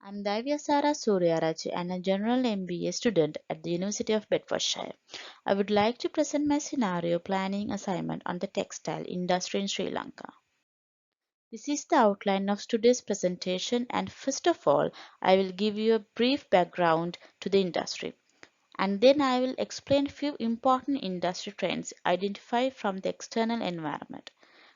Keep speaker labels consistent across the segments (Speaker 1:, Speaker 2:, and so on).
Speaker 1: I'm Daive Yasara Suriarachchi and a general MBA student at the University of Bedfordshire. I would like to present my scenario planning assignment on the textile industry in Sri Lanka. This is the outline of today's presentation, and first of all, I will give you a brief background to the industry, and then I will explain few important industry trends identified from the external environment.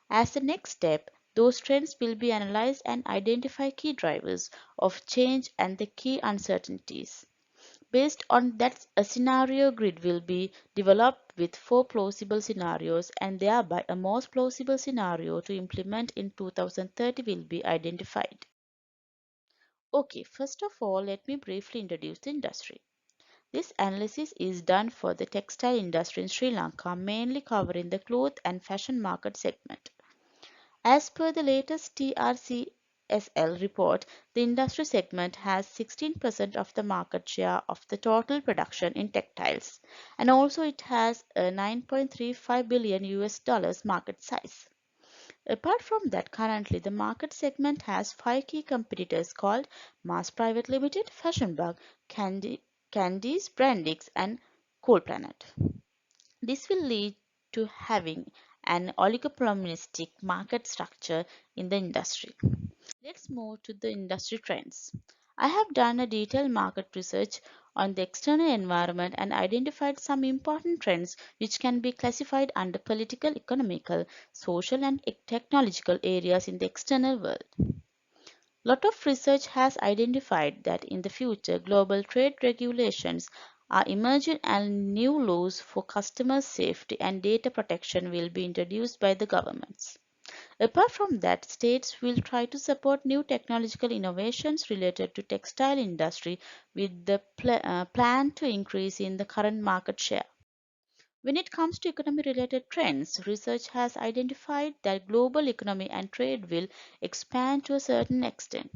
Speaker 1: As the next step, those trends will be analyzed and identify key drivers of change and the key uncertainties. Based on that, a scenario grid will be developed with four plausible scenarios, and thereby a most plausible scenario to implement in 2030 will be identified. Okay, first of all, let me briefly introduce the industry. This analysis is done for the textile industry in Sri Lanka, mainly covering the cloth and fashion market segment. As per the latest TRCSL report, the industry segment has 16% of the market share of the total production in textiles, and also it has a 9.35 billion US dollars market size. Apart from that, currently the market segment has five key competitors called Mass Private Limited, Fashion Bug, Candies, Brandix, and Cool Planet. This will lead to having an oligopolistic market structure in the industry. Let's move to the industry trends. I have done a detailed market research on the external environment and identified some important trends which can be classified under political, economical, social, and technological areas in the external world. Lot of research has identified that in the future global trade regulations are emerging and new laws for customer safety and data protection will be introduced by the governments. Apart from that, states will try to support new technological innovations related to textile industry with the plan to increase in the current market share. When it comes to economy related trends, research has identified that global economy and trade will expand to a certain extent.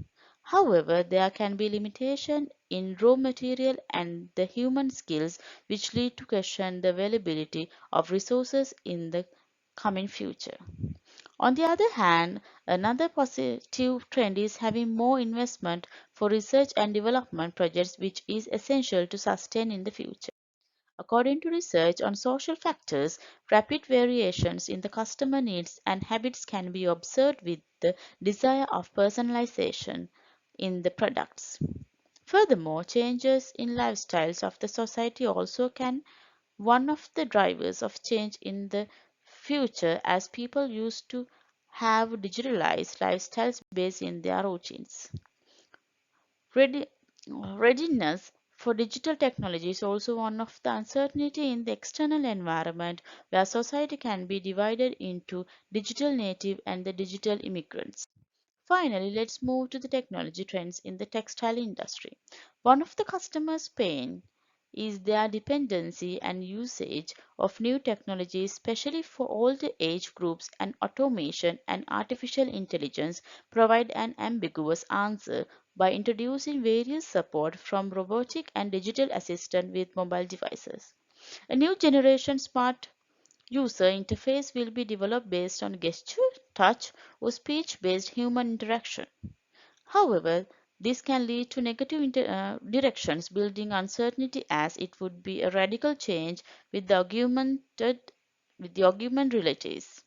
Speaker 1: However, there can be limitation in raw material and the human skills which lead to question the availability of resources in the coming future. On the other hand, another positive trend is having more investment for research and development projects which is essential to sustain in the future. According to research on social factors, rapid variations in the customer needs and habits can be observed with the desire of personalization in the products. Furthermore, changes in lifestyles of the society also can one of the drivers of change in the future as people used to have digitalized lifestyles based in their routines. Ready, readiness for digital technology is also one of the uncertainty in the external environment where society can be divided into digital native and the digital immigrants. Finally, let's move to the technology trends in the textile industry. One of the customers' pain is their dependency and usage of new technologies, especially for older age groups, and automation and artificial intelligence provide an ambiguous answer by introducing various support from robotic and digital assistant with mobile devices. A new generation smart user interface will be developed based on gesture, touch, or speech based human interaction. However, this can lead to negative directions, building uncertainty as it would be a radical change with the augmented realities.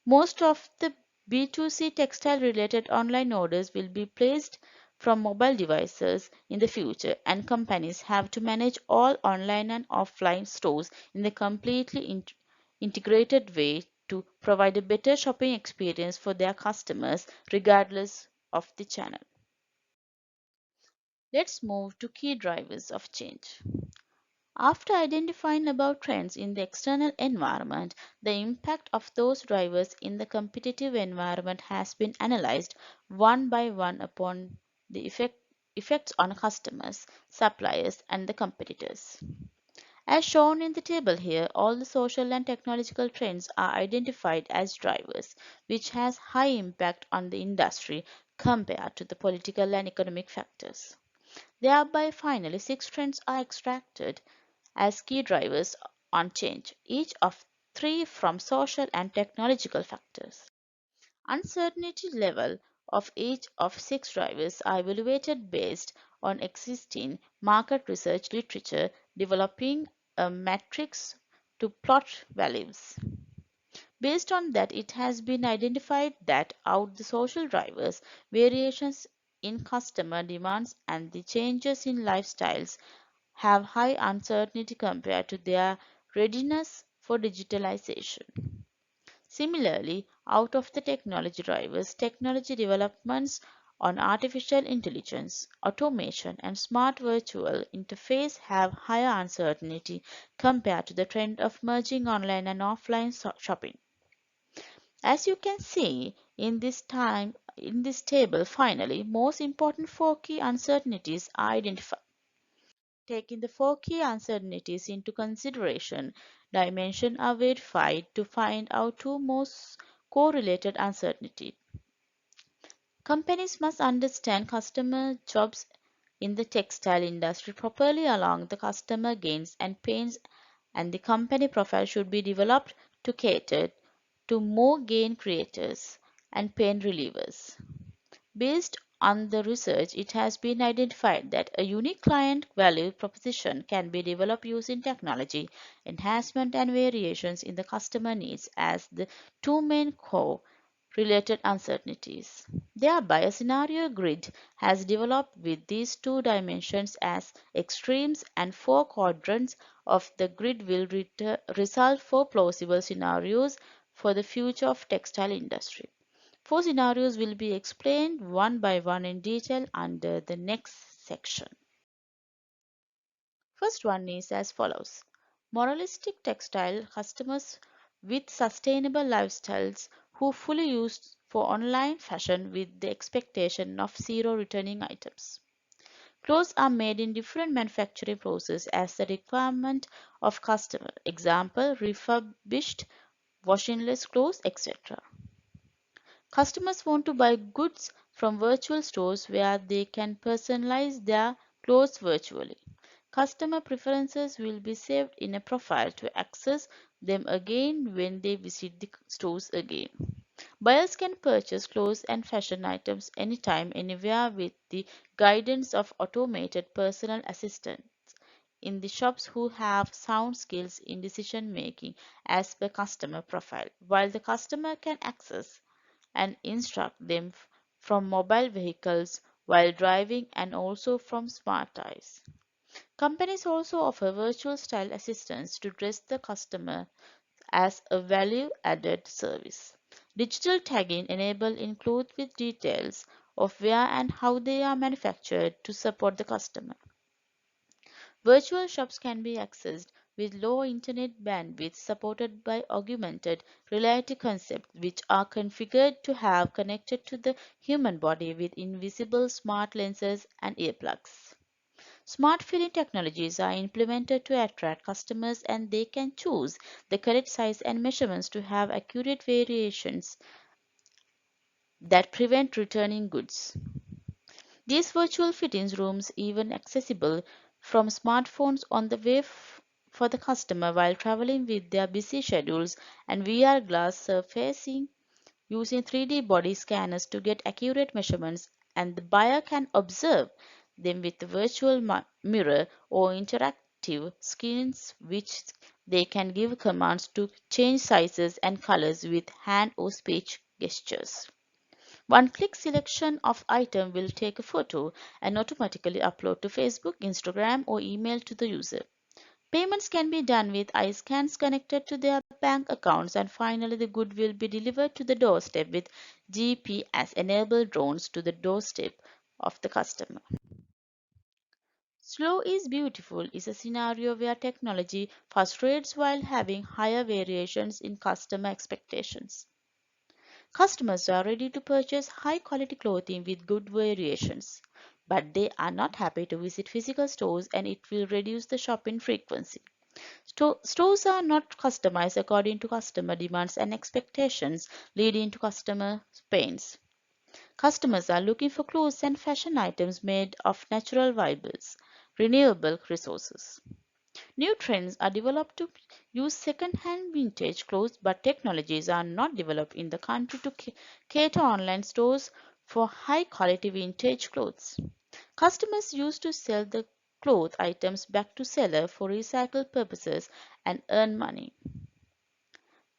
Speaker 1: Most of the B2C textile related online orders will be placed from mobile devices in the future, and companies have to manage all online and offline stores in a completely integrated way to provide a better shopping experience for their customers regardless of the channel. Let's move to key drivers of change. After identifying above trends in the external environment, the impact of those drivers in the competitive environment has been analyzed one by one upon the effects on customers, suppliers, and the competitors. As shown in the table here, all the social and technological trends are identified as drivers, which has high impact on the industry compared to the political and economic factors. Thereby, finally, six trends are extracted as key drivers on change, each of three from social and technological factors. Uncertainty level of each of 6 drivers are evaluated based on existing market research literature, developing a matrix to plot values. Based on that, it has been identified that out the social drivers, variations in customer demands and the changes in lifestyles have high uncertainty compared to their readiness for digitalization. Similarly, out of the technology drivers, technology developments on artificial intelligence, automation, and smart virtual interface have higher uncertainty compared to the trend of merging online and offline shopping. As you can see in this table, finally, most important 4 key uncertainties are identified. Taking the 4 key uncertainties into consideration, dimensions are verified to find out 2 most correlated uncertainties. Companies must understand customer jobs in the textile industry properly along the customer gains and pains, and the company profile should be developed to cater to more gain creators and pain relievers. Based on the research, it has been identified that a unique client value proposition can be developed using technology, enhancement, and variations in the customer needs as the 2 main core related uncertainties. Thereby, a scenario grid has developed with these 2 dimensions as extremes, and 4 quadrants of the grid will result for plausible scenarios for the future of textile industry. 4 scenarios will be explained one by one in detail under the next section. First one is as follows. Moralistic textile customers with sustainable lifestyles who fully use for online fashion with the expectation of zero returning items. Clothes are made in different manufacturing process as the requirement of customer. Example, refurbished, washing-less clothes, etc. Customers want to buy goods from virtual stores where they can personalize their clothes virtually. Customer preferences will be saved in a profile to access them again when they visit the stores again. Buyers can purchase clothes and fashion items anytime, anywhere with the guidance of automated personal assistants in the shops who have sound skills in decision making as per customer profile, while the customer can access and instruct them from mobile vehicles while driving and also from smart eyes. Companies also offer virtual style assistants to dress the customer as a value added service. Digital tagging enabled include with details of where and how they are manufactured to support the customer. Virtual shops can be accessed with low internet bandwidth supported by augmented reality concepts which are configured to have connected to the human body with invisible smart lenses and earplugs. Smart filling technologies are implemented to attract customers and they can choose the correct size and measurements to have accurate variations that prevent returning goods. These virtual fitting rooms even accessible from smartphones on the way for the customer while traveling with their busy schedules and VR glass surfacing using 3D body scanners to get accurate measurements and the buyer can observe them with the virtual mirror or interactive screens which they can give commands to change sizes and colors with hand or speech gestures. One-click selection of item will take a photo and automatically upload to Facebook, Instagram, or email to the user. Payments can be done with eye scans connected to their bank accounts, and finally the good will be delivered to the doorstep with GPS-enabled drones to the doorstep of the customer. Slow is beautiful is a scenario where technology frustrates while having higher variations in customer expectations. Customers are ready to purchase high quality clothing with good variations, but they are not happy to visit physical stores and it will reduce the shopping frequency. Stores are not customized according to customer demands and expectations, leading to customer pains. Customers are looking for clothes and fashion items made of natural fibers, renewable resources. New trends are developed to use second-hand vintage clothes, but technologies are not developed in the country to cater online stores for high quality vintage clothes. Customers used to sell the cloth items back to seller for recycle purposes and earn money.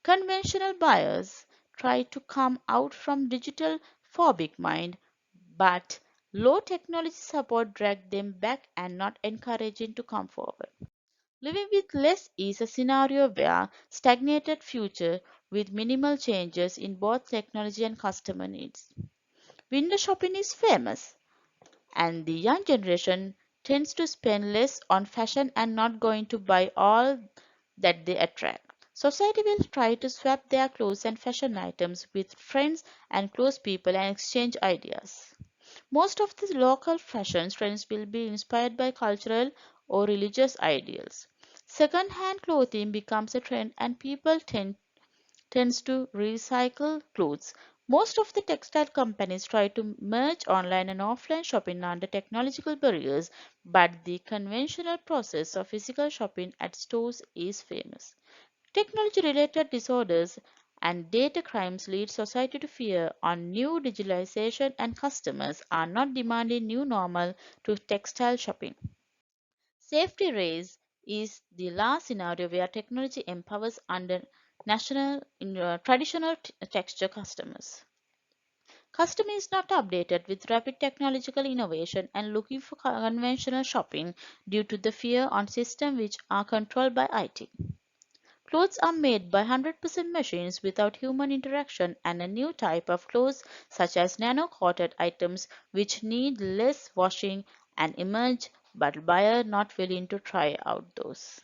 Speaker 1: Conventional buyers try to come out from digital phobic mind, but low technology support dragged them back and not encouraging to come forward. Living with less is a scenario where stagnated future with minimal changes in both technology and customer needs. Window shopping is famous, and the young generation tends to spend less on fashion and not going to buy all that they attract. Society will try to swap their clothes and fashion items with friends and close people and exchange ideas. Most of the local fashion trends will be inspired by cultural or religious ideals. Second-hand clothing becomes a trend and people tends to recycle clothes. Most of the textile companies try to merge online and offline shopping under technological barriers, but the conventional process of physical shopping at stores is famous. Technology related disorders and data crimes lead society to fear on new digitalization, and customers are not demanding new normal to textile shopping. Safety race is the last scenario where technology empowers under traditional texture customers. Customer is not updated with rapid technological innovation and looking for conventional shopping due to the fear on systems which are controlled by IT. Clothes are made by 100% machines without human interaction, and a new type of clothes such as nano-coated items which need less washing and emerge, but buyer not willing to try out those.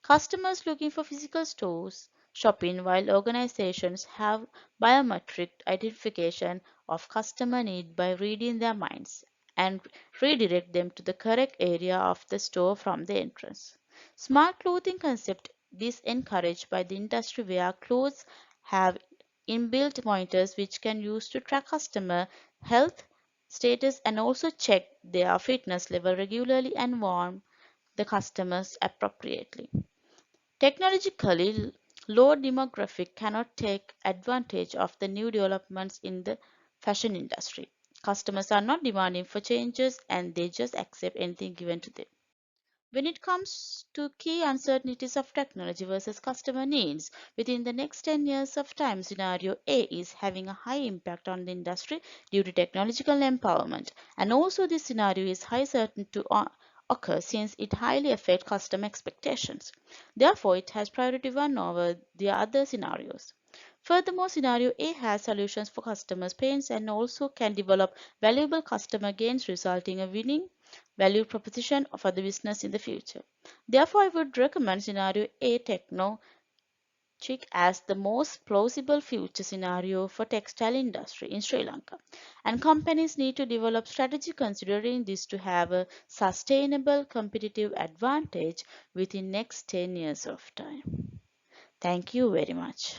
Speaker 1: Customers looking for physical stores shopping while organizations have biometric identification of customer need by reading their minds and redirect them to the correct area of the store from the entrance. Smart clothing concept is encouraged by the industry where clothes have inbuilt monitors which can use to track customer health status and also check their fitness level regularly and warn the customers appropriately. Technologically, low demographic cannot take advantage of the new developments in the fashion industry. Customers are not demanding for changes and they just accept anything given to them. When it comes to key uncertainties of technology versus customer needs, within the next 10 years of time, scenario A is having a high impact on the industry due to technological empowerment. And also this scenario is high certain to occur since it highly affects customer expectations. Therefore, it has priority one over the other scenarios. Furthermore, scenario A has solutions for customers' pains and also can develop valuable customer gains, resulting in a winning value proposition for the business in the future. Therefore, I would recommend scenario A techno chic as the most plausible future scenario for textile industry in Sri Lanka. And companies need to develop strategy considering this to have a sustainable competitive advantage within next 10 years of time. Thank you very much.